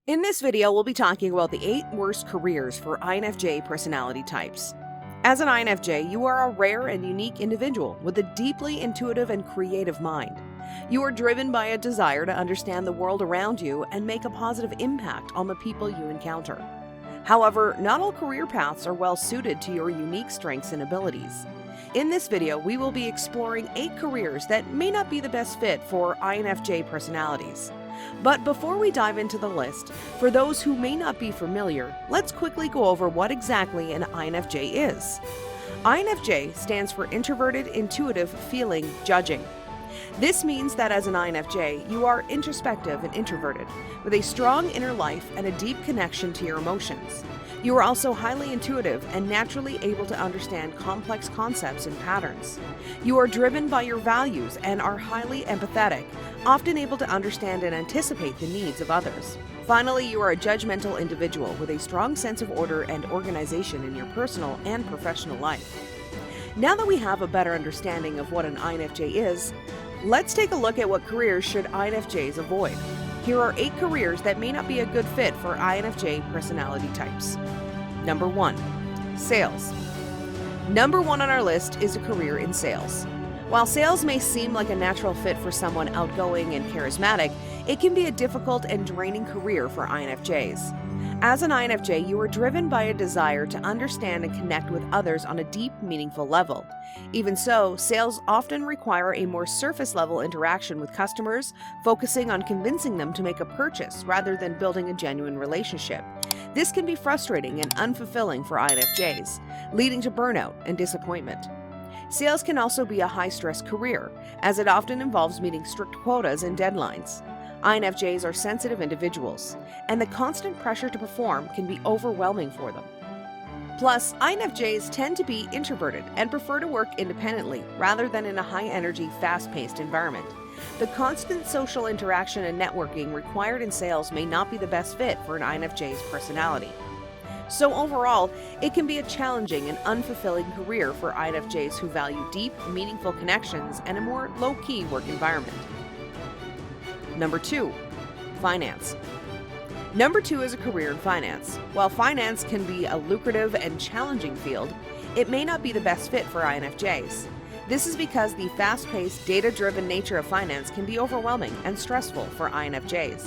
In this video, we'll be talking about the 8 worst careers for INFJ personality types. As an INFJ, you are a rare and unique individual with a deeply intuitive and creative mind. You are driven by a desire to understand the world around you and make a positive impact on the people you encounter. However, not all career paths are well suited to your unique strengths and abilities. In this video, we will be exploring 8 careers that may not be the best fit for INFJ personalities. But before we dive into the list, for those who may not be familiar, let's quickly go over what exactly an INFJ is. INFJ stands for Introverted, Intuitive, Feeling, Judging. This means that as an INFJ, you are introspective and introverted, with a strong inner life and a deep connection to your emotions. You are also highly intuitive and naturally able to understand complex concepts and patterns. You are driven by your values and are highly empathetic, often able to understand and anticipate the needs of others. Finally, you are a judgmental individual with a strong sense of order and organization in your personal and professional life. Now that we have a better understanding of what an INFJ is, let's take a look at what careers should INFJs avoid. Here are 8 careers that may not be a good fit for INFJ personality types. Number 1. Sales. Number 1 on our list is a career in sales. While sales may seem like a natural fit for someone outgoing and charismatic, it can be a difficult and draining career for INFJs. As an INFJ, you are driven by a desire to understand and connect with others on a deep, meaningful level. Even so, sales often require a more surface-level interaction with customers, focusing on convincing them to make a purchase rather than building a genuine relationship. This can be frustrating and unfulfilling for INFJs, leading to burnout and disappointment. Sales can also be a high-stress career, as it often involves meeting strict quotas and deadlines. INFJs are sensitive individuals, and the constant pressure to perform can be overwhelming for them. Plus, INFJs tend to be introverted and prefer to work independently rather than in a high-energy, fast-paced environment. The constant social interaction and networking required in sales may not be the best fit for an INFJ's personality. So overall, it can be a challenging and unfulfilling career for INFJs who value deep, meaningful connections and a more low-key work environment. Number 2. Finance. Number 2 is a career in finance. While finance can be a lucrative and challenging field, it may not be the best fit for INFJs. This is because the fast-paced, data-driven nature of finance can be overwhelming and stressful for INFJs.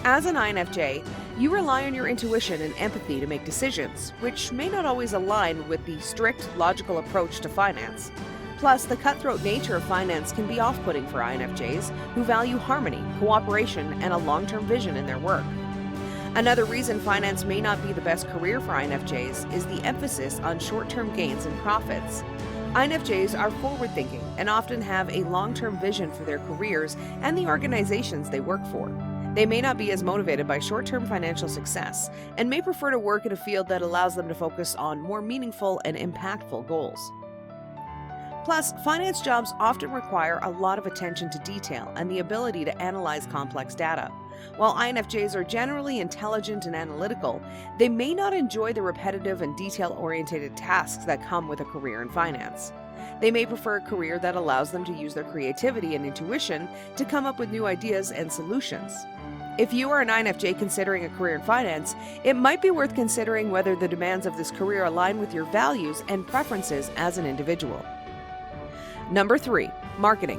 As an INFJ, you rely on your intuition and empathy to make decisions, which may not always align with the strict, logical approach to finance. Plus, the cutthroat nature of finance can be off-putting for INFJs who value harmony, cooperation, and a long-term vision in their work. Another reason finance may not be the best career for INFJs is the emphasis on short-term gains and profits. INFJs are forward-thinking and often have a long-term vision for their careers and the organizations they work for. They may not be as motivated by short-term financial success and may prefer to work in a field that allows them to focus on more meaningful and impactful goals. Plus, finance jobs often require a lot of attention to detail and the ability to analyze complex data. While INFJs are generally intelligent and analytical, they may not enjoy the repetitive and detail-oriented tasks that come with a career in finance. They may prefer a career that allows them to use their creativity and intuition to come up with new ideas and solutions. If you are an INFJ considering a career in finance, it might be worth considering whether the demands of this career align with your values and preferences as an individual. Number 3. Marketing.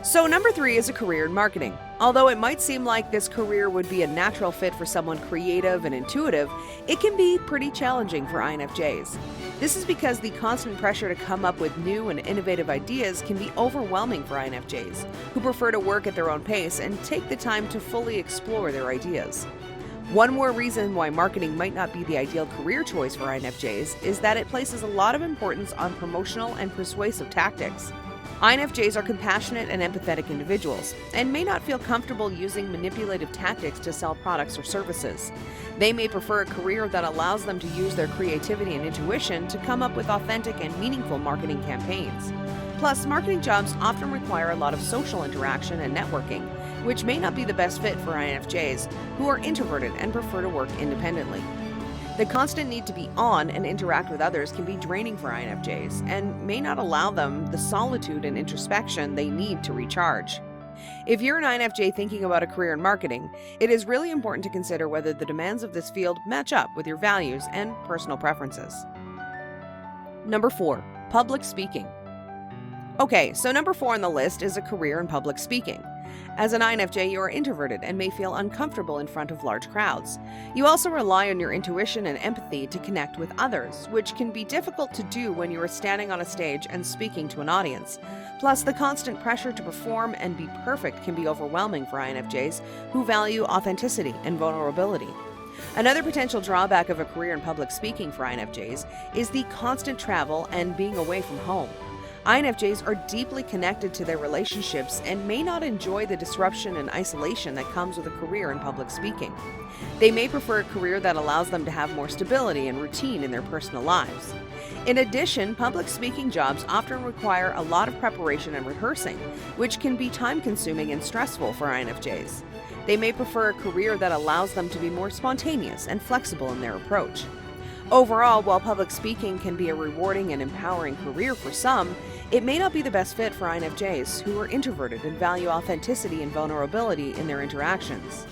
So number 3 is a career in marketing. Although it might seem like this career would be a natural fit for someone creative and intuitive, it can be pretty challenging for INFJs. This is because the constant pressure to come up with new and innovative ideas can be overwhelming for INFJs, who prefer to work at their own pace and take the time to fully explore their ideas. One more reason why marketing might not be the ideal career choice for INFJs is that it places a lot of importance on promotional and persuasive tactics. INFJs are compassionate and empathetic individuals and may not feel comfortable using manipulative tactics to sell products or services. They may prefer a career that allows them to use their creativity and intuition to come up with authentic and meaningful marketing campaigns. Plus, marketing jobs often require a lot of social interaction and networking, which may not be the best fit for INFJs who are introverted and prefer to work independently. The constant need to be on and interact with others can be draining for INFJs and may not allow them the solitude and introspection they need to recharge. If you're an INFJ thinking about a career in marketing, it is really important to consider whether the demands of this field match up with your values and personal preferences. Number 4, public speaking. Okay, so number 4 on the list is a career in public speaking. As an INFJ, you are introverted and may feel uncomfortable in front of large crowds. You also rely on your intuition and empathy to connect with others, which can be difficult to do when you are standing on a stage and speaking to an audience. Plus, the constant pressure to perform and be perfect can be overwhelming for INFJs who value authenticity and vulnerability. Another potential drawback of a career in public speaking for INFJs is the constant travel and being away from home. INFJs are deeply connected to their relationships and may not enjoy the disruption and isolation that comes with a career in public speaking. They may prefer a career that allows them to have more stability and routine in their personal lives. In addition, public speaking jobs often require a lot of preparation and rehearsing, which can be time-consuming and stressful for INFJs. They may prefer a career that allows them to be more spontaneous and flexible in their approach. Overall, while public speaking can be a rewarding and empowering career for some, it may not be the best fit for INFJs who are introverted and value authenticity and vulnerability in their interactions.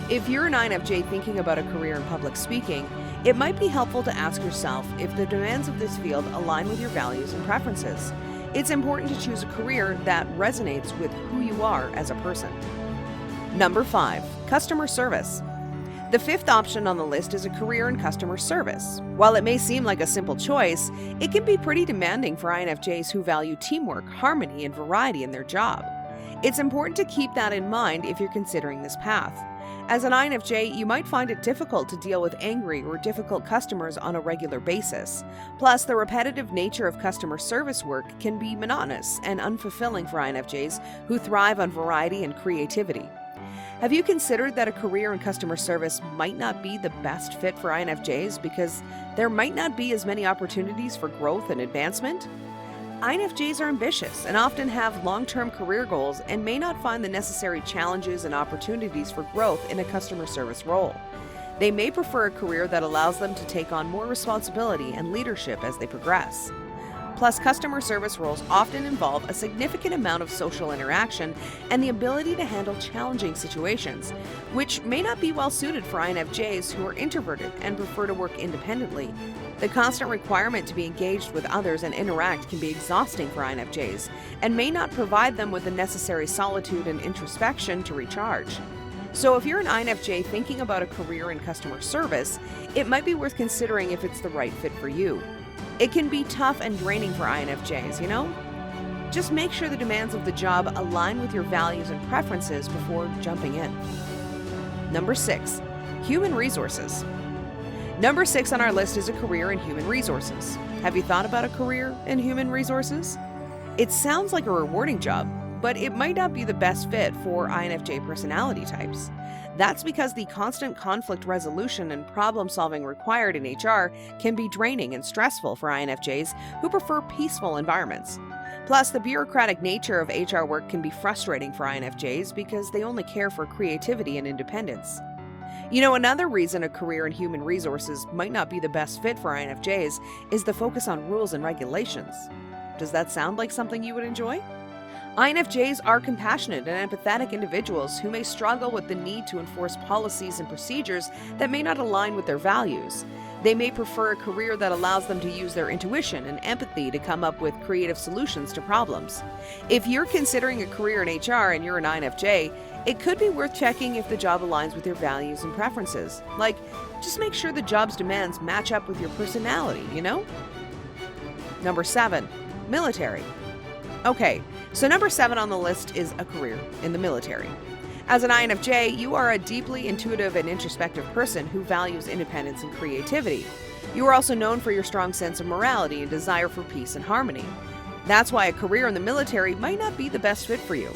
If you're an INFJ thinking about a career in public speaking, it might be helpful to ask yourself if the demands of this field align with your values and preferences. It's important to choose a career that resonates with who you are as a person. Number 5, customer service. The 5th option on the list is a career in customer service. While it may seem like a simple choice, it can be pretty demanding for INFJs who value teamwork, harmony, and variety in their job. It's important to keep that in mind if you're considering this path. As an INFJ, you might find it difficult to deal with angry or difficult customers on a regular basis. Plus, the repetitive nature of customer service work can be monotonous and unfulfilling for INFJs who thrive on variety and creativity. Have you considered that a career in customer service might not be the best fit for INFJs because there might not be as many opportunities for growth and advancement? INFJs are ambitious and often have long-term career goals and may not find the necessary challenges and opportunities for growth in a customer service role. They may prefer a career that allows them to take on more responsibility and leadership as they progress. Plus, customer service roles often involve a significant amount of social interaction and the ability to handle challenging situations, which may not be well suited for INFJs who are introverted and prefer to work independently. The constant requirement to be engaged with others and interact can be exhausting for INFJs and may not provide them with the necessary solitude and introspection to recharge. So if you're an INFJ thinking about a career in customer service, it might be worth considering if it's the right fit for you. It can be tough and draining for INFJs, you know? Just make sure the demands of the job align with your values and preferences before jumping in. Number 6, human resources. Number 6 on our list is a career in human resources. Have you thought about a career in human resources? It sounds like a rewarding job, but it might not be the best fit for INFJ personality types. That's because the constant conflict resolution and problem-solving required in HR can be draining and stressful for INFJs who prefer peaceful environments. Plus, the bureaucratic nature of HR work can be frustrating for INFJs because they only care for creativity and independence. You know, another reason a career in human resources might not be the best fit for INFJs is the focus on rules and regulations. Does that sound like something you would enjoy? INFJs are compassionate and empathetic individuals who may struggle with the need to enforce policies and procedures that may not align with their values. They may prefer a career that allows them to use their intuition and empathy to come up with creative solutions to problems. If you're considering a career in HR and you're an INFJ, it could be worth checking if the job aligns with your values and preferences. Like, just make sure the job's demands match up with your personality, you know? Number 7, military. Okay, so number 7 on the list is a career in the military. As an INFJ, you are a deeply intuitive and introspective person who values independence and creativity. You are also known for your strong sense of morality and desire for peace and harmony. That's why a career in the military might not be the best fit for you.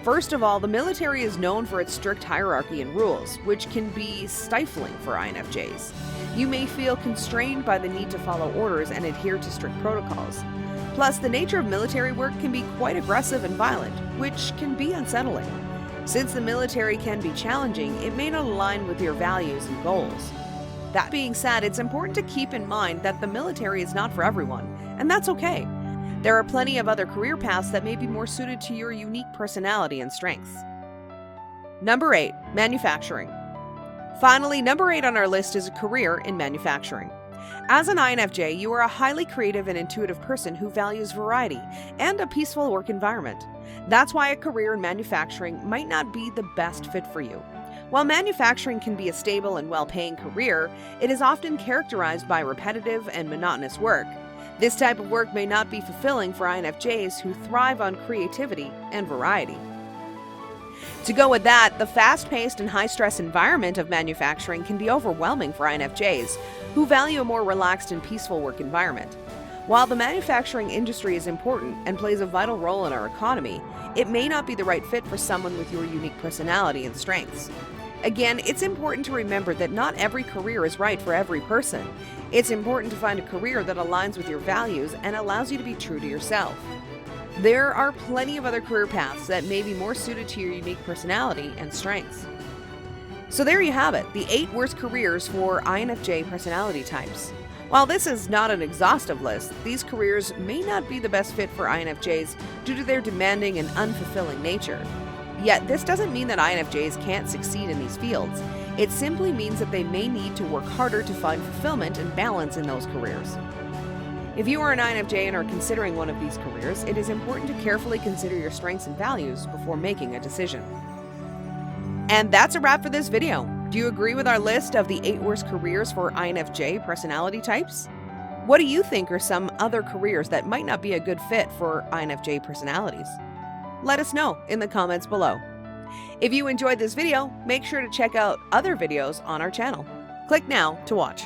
First of all, the military is known for its strict hierarchy and rules, which can be stifling for INFJs. You may feel constrained by the need to follow orders and adhere to strict protocols. Plus, the nature of military work can be quite aggressive and violent, which can be unsettling. Since the military can be challenging, it may not align with your values and goals. That being said, it's important to keep in mind that the military is not for everyone, and that's okay. There are plenty of other career paths that may be more suited to your unique personality and strengths. Number 8, manufacturing. Finally, number 8 on our list is a career in manufacturing. As an INFJ, you are a highly creative and intuitive person who values variety and a peaceful work environment. That's why a career in manufacturing might not be the best fit for you. While manufacturing can be a stable and well-paying career, it is often characterized by repetitive and monotonous work. This type of work may not be fulfilling for INFJs who thrive on creativity and variety. To go with that, the fast-paced and high-stress environment of manufacturing can be overwhelming for INFJs, who value a more relaxed and peaceful work environment. While the manufacturing industry is important and plays a vital role in our economy, it may not be the right fit for someone with your unique personality and strengths. Again, it's important to remember that not every career is right for every person. It's important to find a career that aligns with your values and allows you to be true to yourself. There are plenty of other career paths that may be more suited to your unique personality and strengths. So there you have it, the 8 worst careers for INFJ personality types. While this is not an exhaustive list, these careers may not be the best fit for INFJs due to their demanding and unfulfilling nature. Yet, this doesn't mean that INFJs can't succeed in these fields. It simply means that they may need to work harder to find fulfillment and balance in those careers. If you are an INFJ and are considering one of these careers, it is important to carefully consider your strengths and values before making a decision. And that's a wrap for this video. Do you agree with our list of the 8 worst careers for INFJ personality types? What do you think are some other careers that might not be a good fit for INFJ personalities? Let us know in the comments below. If you enjoyed this video, make sure to check out other videos on our channel. Click now to watch.